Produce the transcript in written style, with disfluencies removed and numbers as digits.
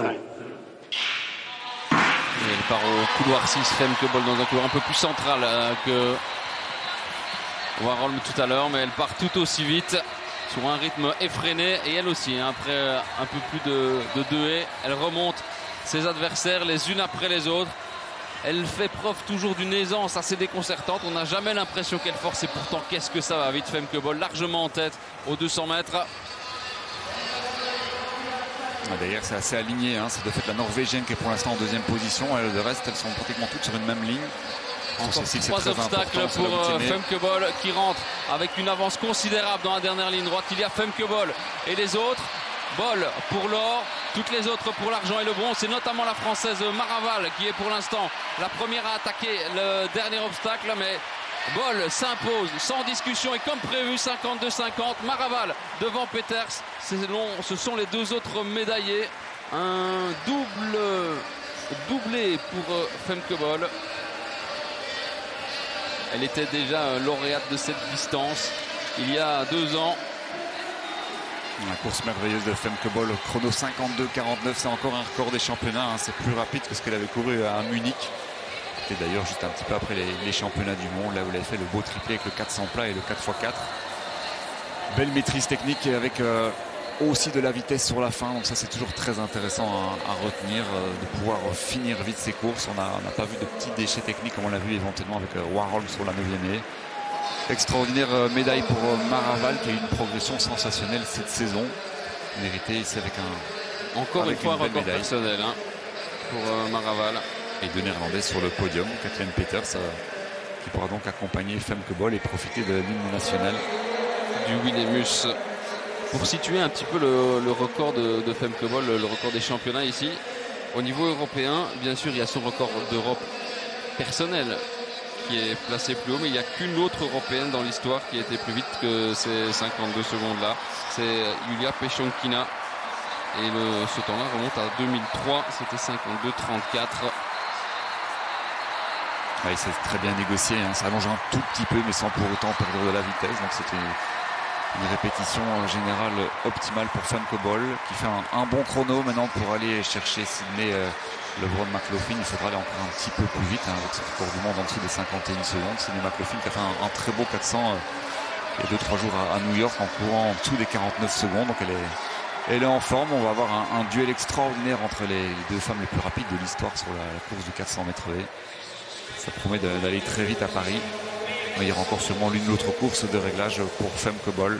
Et elle part au couloir 6, Femke Bol dans un couloir un peu plus central que Warholm tout à l'heure, mais elle part tout aussi vite sur un rythme effréné, et elle aussi, hein, après un peu plus de 2 haies, elle remonte ses adversaires les unes après les autres. Elle fait preuve toujours d'une aisance assez déconcertante. On n'a jamais l'impression qu'elle force, et pourtant qu'est-ce que ça va vite. Femke Bol largement en tête aux 200 mètres. D'ailleurs, c'est assez aligné, hein. C'est de fait la Norvégienne qui est pour l'instant en deuxième position. Le reste, elles sont pratiquement toutes sur une même ligne. Encore 3 obstacles pour Femke Bol qui rentre avec une avance considérable dans la dernière ligne droite. Il y a Femke Bol et les autres. Bol pour l'or, toutes les autres pour l'argent et le bronze. Et notamment la Française Maraval qui est pour l'instant la première à attaquer le dernier obstacle. Mais Bol s'impose sans discussion et comme prévu 52-50. Maraval devant Peters. Ce sont les deux autres médaillés. Un doublé pour Femke Bol. Elle était déjà lauréate de cette distance il y a 2 ans. La course merveilleuse de Femke Bol, chrono 52-49, c'est encore un record des championnats, hein. C'est plus rapide que ce qu'elle avait couru à Munich. C'était d'ailleurs juste un petit peu après les championnats du monde, là où elle avait fait le beau triplé avec le 400 plat et le 4x4. Belle maîtrise technique avec aussi de la vitesse sur la fin, donc ça c'est toujours très intéressant à retenir, de pouvoir finir vite ses courses. On n'a pas vu de petits déchets techniques comme on l'a vu éventuellement avec Warholm sur la 9e haie. Extraordinaire médaille pour Maraval qui a eu une progression sensationnelle cette saison. Méritée ici avec encore une fois un record personnel, hein, pour Maraval. Et deux Néerlandaises sur le podium. Kathleen Peters qui pourra donc accompagner Femke Bol et profiter de l'hymne national du Willemus. Pour situer un petit peu le record de Femke Bol, le record des championnats ici, au niveau européen, bien sûr il y a son record d'Europe personnel qui est placé plus haut, mais il n'y a qu'une autre européenne dans l'histoire qui a été plus vite que ces 52 secondes là, c'est Yulia Pechonkina, et ce temps là remonte à 2003, c'était 52-34. Oui, c'est très bien négocié, hein. Ça allonge un tout petit peu mais sans pour autant perdre de la vitesse, donc c'était une répétition générale optimale pour Femke Bol qui fait un bon chrono maintenant pour aller chercher Sydney Lebron-McLaughlin. Il faudra aller encore un petit peu plus vite, hein, avec ce record du monde en dessous des 51 secondes. Sydney McLaughlin qui a fait un très beau 400 il y a 2-3 jours à New York en courant en dessous des 49 secondes. Donc elle est en forme. On va avoir un duel extraordinaire entre les deux femmes les plus rapides de l'histoire sur la course du 400 mètres haies. Ça promet d'aller très vite à Paris. Il y aura encore sûrement l'une ou l'autre course de réglage pour Femke Bol.